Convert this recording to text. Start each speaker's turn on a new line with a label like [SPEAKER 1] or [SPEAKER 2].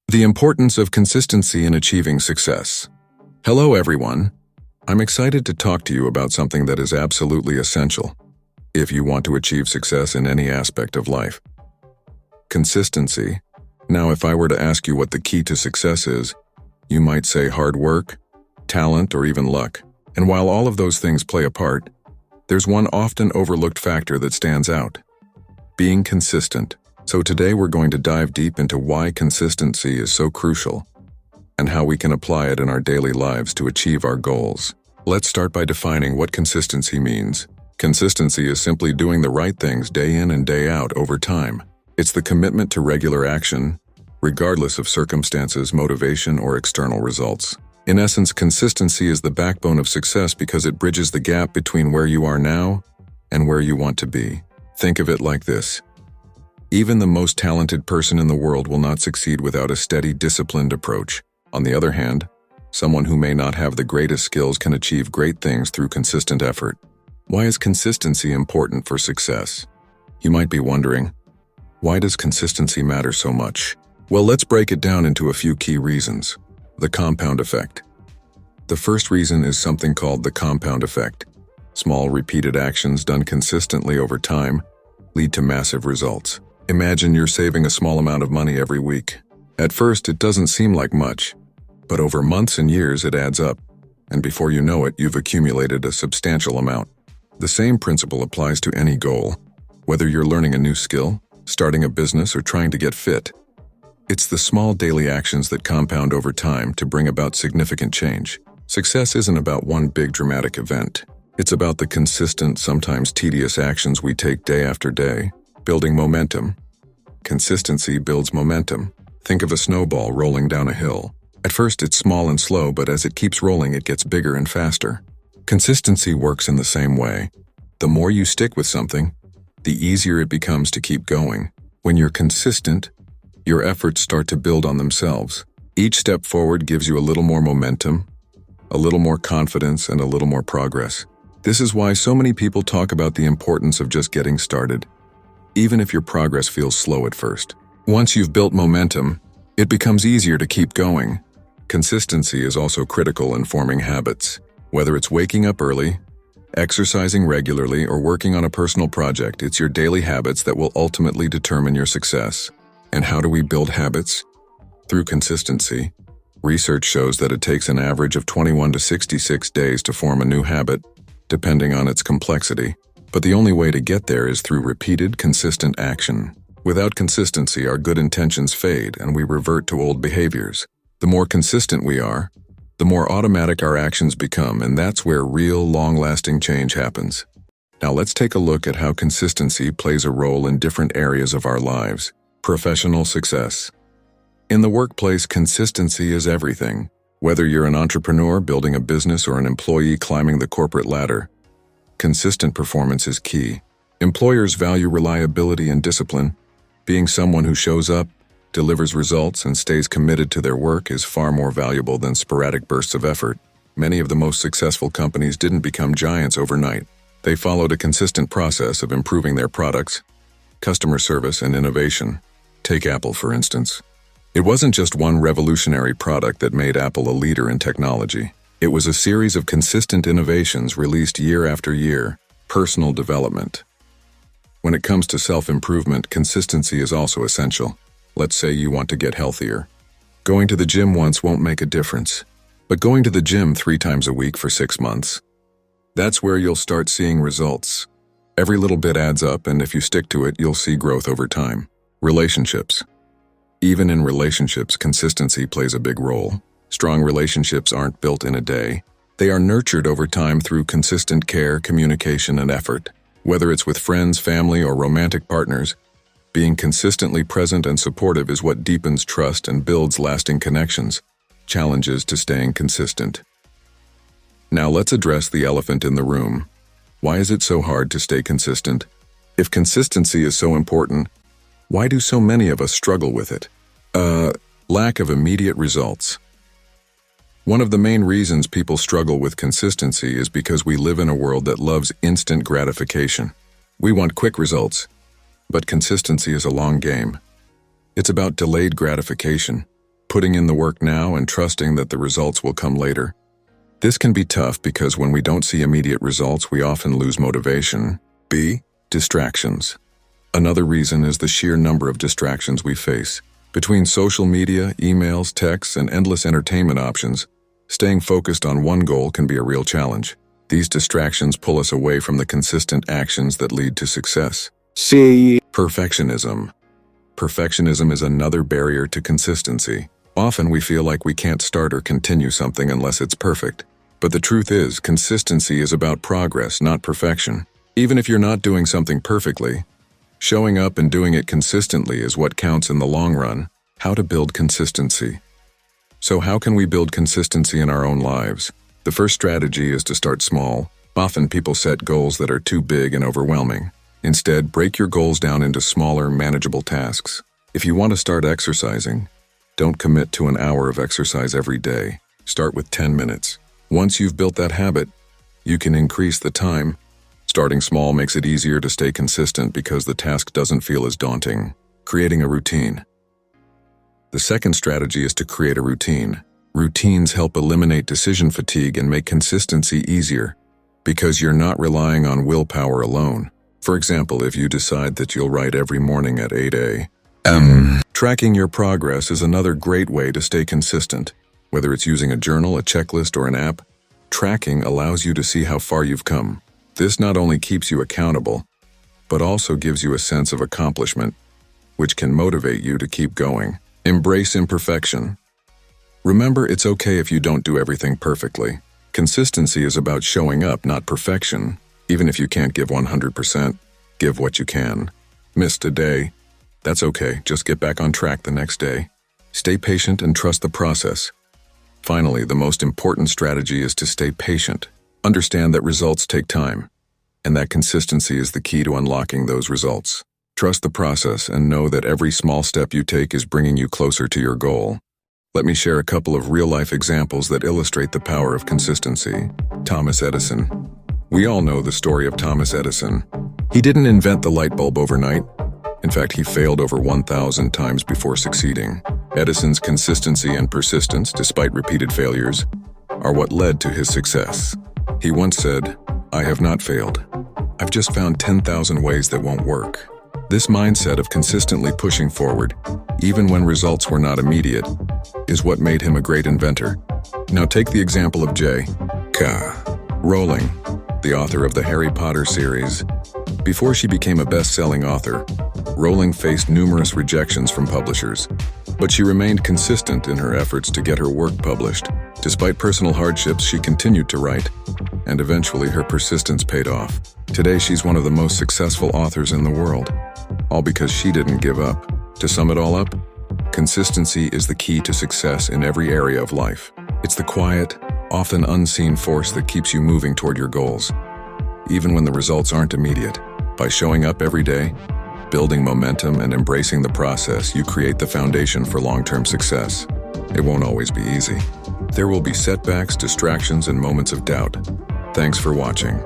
[SPEAKER 1] The importance of consistency in achieving success. Hello everyone. I'm excited to talk to you about something that is absolutely essential if you want to achieve success in any aspect of life. Consistency. Now, if I were to ask you what the key to success is, you might say hard work, talent, or even luck. And while all of those things play a part, there's one often overlooked factor that stands out: being consistent. So today we're going to dive deep into why consistency is so crucial and how we can apply it in our daily lives to achieve our goals. Let's start by defining what consistency means. Consistency is simply doing the right things day in and day out over time. It's the commitment to regular action, regardless of circumstances, motivation, or external results. In essence, consistency is the backbone of success because it bridges the gap between where you are now and where you want to be. Think of it like this. Even the most talented person in the world will not succeed without a steady, disciplined approach. On the other hand, someone who may not have the greatest skills can achieve great things through consistent effort. Why is consistency important for success? You might be wondering, why does consistency matter so much? Well, let's break it down into a few key reasons. The compound effect. The first reason is something called the compound effect. Small, repeated actions done consistently over time lead to massive results. Imagine you're saving a small amount of money every week. At first, it doesn't seem like much, but over months and years it adds up, and before you know it, you've accumulated a substantial amount. The same principle applies to any goal, whether you're learning a new skill, starting a business, or trying to get fit. It's the small daily actions that compound over time to bring about significant change. Success isn't about one big dramatic event. It's about the consistent, sometimes tedious actions we take day after day, building momentum. Consistency builds momentum. Think of a snowball rolling down a hill. At first it's small and slow, but as it keeps rolling, it gets bigger and faster. Consistency works in the same way. The more you stick with something, the easier it becomes to keep going. When you're consistent, your efforts start to build on themselves. Each step forward gives you a little more momentum, a little more confidence, and a little more progress. This is why so many people talk about the importance of just getting started, even if your progress feels slow at first. Once you've built momentum, it becomes easier to keep going. Consistency is also critical in forming habits. Whether it's waking up early, exercising regularly, or working on a personal project, it's your daily habits that will ultimately determine your success. And how do we build habits? Through consistency. Research shows that it takes an average of 21 to 66 days to form a new habit, depending on its complexity. But the only way to get there is through repeated, consistent action. Without consistency, our good intentions fade and we revert to old behaviors. The more consistent we are, the more automatic our actions become, and that's where real, long-lasting change happens. Now let's take a look at how consistency plays a role in different areas of our lives. Professional success. In the workplace, consistency is everything. Whether you're an entrepreneur building a business or an employee climbing the corporate ladder, consistent performance is key. Employers value reliability and discipline. Being someone who shows up, delivers results, and stays committed to their work is far more valuable than sporadic bursts of effort. Many of the most successful companies didn't become giants overnight. They followed a consistent process of improving their products, customer service, and innovation. Take Apple, for instance. It wasn't just one revolutionary product that made Apple a leader in technology. It was a series of consistent innovations released year after year. Personal development. When it comes to self-improvement, consistency is also essential. Let's say you want to get healthier. Going to the gym once won't make a difference, but going to the gym 3 times a week for 6 months, that's where you'll start seeing results. Every little bit adds up, and if you stick to it, you'll see growth over time. Relationships. Even in relationships, consistency plays a big role. Strong relationships aren't built in a day. They are nurtured over time through consistent care, communication, and effort. Whether it's with friends, family, or romantic partners, being consistently present and supportive is what deepens trust and builds lasting connections. Challenges to staying consistent. Now let's address the elephant in the room. Why is it so hard to stay consistent? If consistency is so important, why do so many of us struggle with it? Lack of immediate results. One of the main reasons people struggle with consistency is because we live in a world that loves instant gratification. We want quick results, but consistency is a long game. It's about delayed gratification. putting in the work now and trusting that the results will come later. This can be tough because when we don't see immediate results, we often lose motivation. B. Distractions. Another reason is the sheer number of distractions we face. Between social media, emails, texts, and endless entertainment options, staying focused on one goal can be a real challenge. These distractions pull us away from the consistent actions that lead to success.
[SPEAKER 2] C.
[SPEAKER 1] Perfectionism. Perfectionism is another barrier to consistency. Often we feel like we can't start or continue something unless it's perfect. But the truth is, consistency is about progress, not perfection. Even if you're not doing something perfectly, showing up and doing it consistently is what counts in the long run. How to build consistency. So how can we build consistency in our own lives? The first strategy is to start small. Often people set goals that are too big and overwhelming. Instead, break your goals down into smaller, manageable tasks. If you want to start exercising, don't commit to an hour of exercise every day. Start with 10 minutes. Once you've built that habit, you can increase the time. Starting small makes it easier to stay consistent because the task doesn't feel as daunting. Creating a routine. The second strategy is to create a routine. Routines help eliminate decision fatigue and make consistency easier because you're not relying on willpower alone. For example, if you decide that you'll write every morning at 8 a.m. Tracking your progress is another great way to stay consistent. Whether it's using a journal, a checklist, or an app, tracking allows you to see how far you've come. This not only keeps you accountable, but also gives you a sense of accomplishment, which can motivate you to keep going. Embrace imperfection. Remember, it's okay if you don't do everything perfectly. Consistency is about showing up, not perfection. Even if you can't give 100%, give what you can. Missed a day? That's okay, just get back on track the next day. Stay patient and trust the process. Finally, the most important strategy is to stay patient. Understand that results take time, and that consistency is the key to unlocking those results. Trust the process and know that every small step you take is bringing you closer to your goal. Let me share a couple of real-life examples that illustrate the power of consistency. Thomas Edison. We all know the story of Thomas Edison. He didn't invent the light bulb overnight. In fact, he failed over 1,000 times before succeeding. Edison's consistency and persistence, despite repeated failures, are what led to his success. He once said, "I have not failed. I've just found 10,000 ways that won't work." This mindset of consistently pushing forward, even when results were not immediate, is what made him a great inventor. Now take the example of J.K. Rowling, the author of the Harry Potter series. Before she became a best-selling author, Rowling faced numerous rejections from publishers, but she remained consistent in her efforts to get her work published. Despite personal hardships, she continued to write, and eventually her persistence paid off. Today, she's one of the most successful authors in the world, all because she didn't give up. To sum it all up, consistency is the key to success in every area of life. It's the quiet, often unseen force that keeps you moving toward your goals, even when the results aren't immediate. By showing up every day, building momentum, and embracing the process, you create the foundation for long-term success. It won't always be easy. There will be setbacks, distractions, and moments of doubt. Thanks for watching.